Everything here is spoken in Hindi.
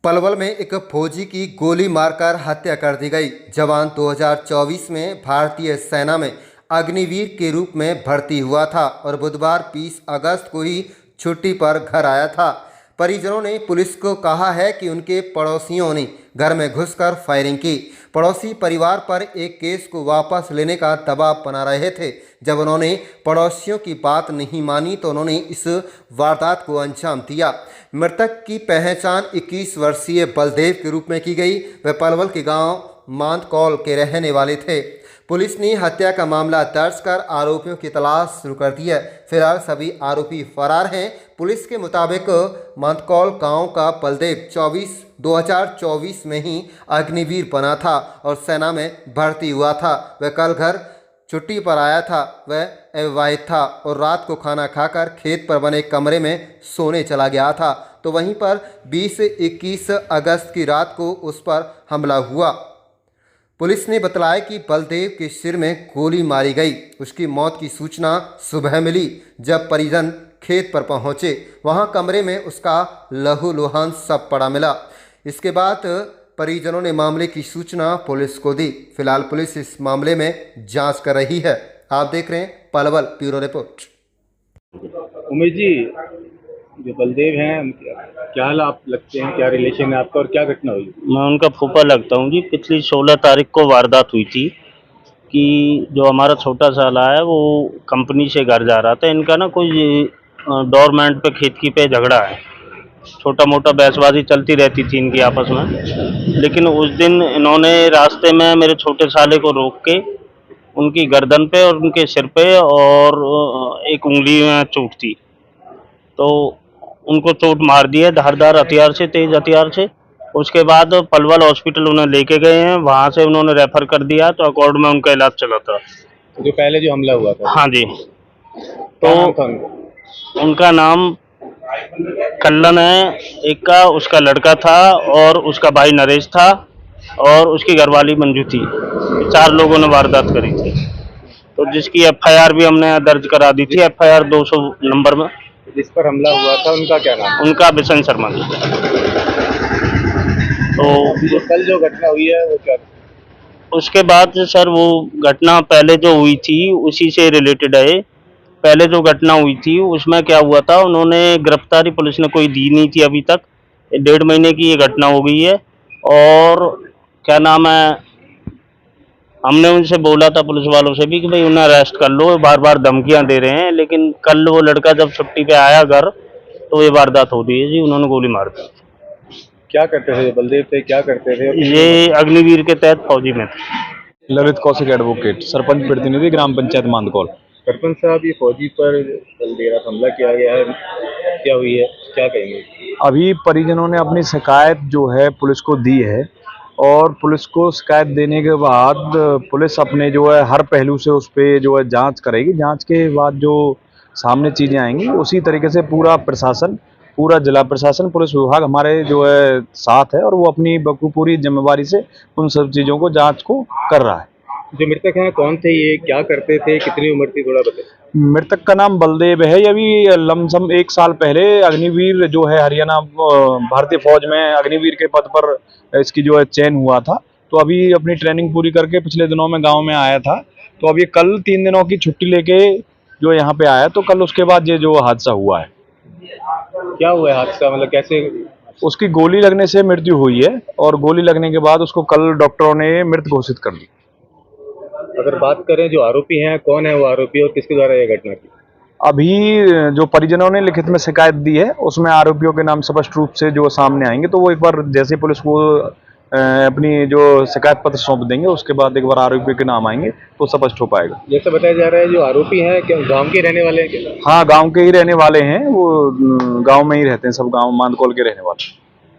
पलवल में एक फौजी की गोली मारकर हत्या कर दी गई। जवान 2024 में भारतीय सेना में अग्निवीर के रूप में भर्ती हुआ था और बुधवार 20 अगस्त को ही छुट्टी पर घर आया था। परिजनों ने पुलिस को कहा है कि उनके पड़ोसियों ने घर में घुसकर फायरिंग की। पड़ोसी परिवार पर एक केस को वापस लेने का दबाव बना रहे थे। जब उन्होंने पड़ोसियों की बात नहीं मानी तो उन्होंने इस वारदात को अंजाम दिया। मृतक की पहचान 21 वर्षीय बलदेव के रूप में की गई। वे पलवल के गांव मांदकौल के रहने वाले थे। पुलिस ने हत्या का मामला दर्ज कर आरोपियों की तलाश शुरू कर दी है। फिलहाल सभी आरोपी फरार हैं। पुलिस के मुताबिक मांदकौल गांव का बलदेव 2024 में ही अग्निवीर बना था और सेना में भर्ती हुआ था। वह कल घर छुट्टी पर आया था। वह अविवाहित था और रात को खाना खाकर खेत पर बने कमरे में सोने चला गया था। तो वहीं पर 20-21 अगस्त की रात को उस पर हमला हुआ। पुलिस ने बताया कि बलदेव के सिर में गोली मारी गई। उसकी मौत की सूचना सुबह मिली। जब परिजन खेत पर पहुंचे, वहां कमरे में उसका लहूलुहान शव पड़ा मिला। इसके बाद परिजनों ने मामले की सूचना पुलिस को दी। फिलहाल पुलिस इस मामले में जांच कर रही है। आप देख रहे हैं पलवल ब्यूरो रिपोर्ट। उमेश जी, जो बलदेव हैं, क्या हाल आप लगते हैं, क्या रिलेशन है आपका और क्या घटना हुई? मैं उनका फूफा लगता हूँ जी। पिछली 16 तारीख को वारदात हुई थी कि जो हमारा छोटा साला है वो कंपनी से घर जा रहा था। इनका ना कोई डोरमेंट पे खेत की पे झगड़ा है। छोटा मोटा बहसबाजी चलती रहती थी इनकी आपस में। लेकिन उस दिन इन्होंने रास्ते में मेरे छोटे साले को रोक के उनकी गर्दन पे और उनके सिर पे और एक उंगली में चोट थी, तो उनको चोट मार दी है धारदार हथियार से, तेज हथियार से। उसके बाद पलवल हॉस्पिटल उन्हें लेके गए हैं, वहाँ से उन्होंने रेफर कर दिया। तो अकॉर्ड में उनका इलाज चला था। तो जो पहले जो हमला हुआ था? हाँ जी। क्या नाम था उनका? उनका नाम कल्लन है एक का, उसका लड़का था और उसका भाई नरेश था और उसकी घरवाली मंजू थी। 4 लोगों ने वारदात करी थी। तो जिसकी FIR भी हमने दर्ज करा दी थी, FIR 200 नंबर में। जिस पर हमला हुआ था उनका क्या नाम? उनका बिशन शर्मा जी। तो कल जो घटना हुई है वो क्या? उसके बाद सर वो घटना पहले जो हुई थी उसी से रिलेटेड है। पहले जो घटना हुई थी उसमें क्या हुआ था, उन्होंने गिरफ्तारी पुलिस ने कोई दी नहीं थी अभी तक। 1.5 महीने की ये घटना हो गई है और क्या नाम है, हमने उनसे बोला था पुलिस वालों से भी कि भाई उन्हें अरेस्ट कर लो, बार बार धमकियां दे रहे हैं। लेकिन कल वो लड़का जब छुट्टी पे आया घर तो ये वारदात हो रही है जी। उन्होंने गोली मार दी। क्या करते थे? बलदेव थे, क्या करते थे? ये अग्निवीर के तहत फौजी में थे। ललित कौशिक एडवोकेट, सरपंच प्रतिनिधि ग्राम पंचायत मांदकौल। सरपंच साहब, ये फौजी पर कल देर रात हमला किया गया है, क्या हुई है, क्या कहेंगे? अभी परिजनों ने अपनी शिकायत जो है पुलिस को दी है और पुलिस को शिकायत देने के बाद पुलिस अपने जो है हर पहलू से उस पर जो है जांच करेगी। जांच के बाद जो सामने चीज़ें आएंगी उसी तरीके से पूरा प्रशासन, पूरा जिला प्रशासन, पुलिस विभाग हमारे जो है साथ है और वो अपनी पूरी जिम्मेवारी से उन सब चीज़ों को जांच को कर रहा है। जो मृतक हैं कौन थे, ये क्या करते थे, कितनी उम्र थी, थोड़ा बताइए। मृतक का नाम बलदेव है। ये अभी लमसम 1 साल पहले अग्निवीर जो है हरियाणा भारतीय फौज में अग्निवीर के पद पर इसकी जो है चयन हुआ था। तो अभी अपनी ट्रेनिंग पूरी करके पिछले दिनों में गांव में आया था। तो अभी कल 3 दिनों की छुट्टी लेके जो यहाँ पे आया, तो कल उसके बाद ये जो हादसा हुआ है। क्या हुआ है हादसा, मतलब कैसे? उसकी गोली लगने से मृत्यु हुई है और गोली लगने के बाद उसको कल डॉक्टरों ने मृत घोषित कर दी। अगर बात करें जो आरोपी हैं, कौन है वो आरोपी और किसके द्वारा यह घटना की? अभी जो परिजनों ने लिखित में शिकायत दी है उसमें आरोपियों के नाम स्पष्ट रूप से जो सामने आएंगे, तो वो एक बार जैसे पुलिस को अपनी जो शिकायत पत्र सौंप देंगे उसके बाद एक बार आरोपियों के नाम आएंगे तो स्पष्ट हो पाएगा। जैसे बताया जा रहा है जो आरोपी हैं क्या गांव के रहने वाले हैं क्या? हाँ, गांव के ही रहने वाले हैं। वो गांव में ही रहते हैं, सब गांव मांदकौल के रहने वाले।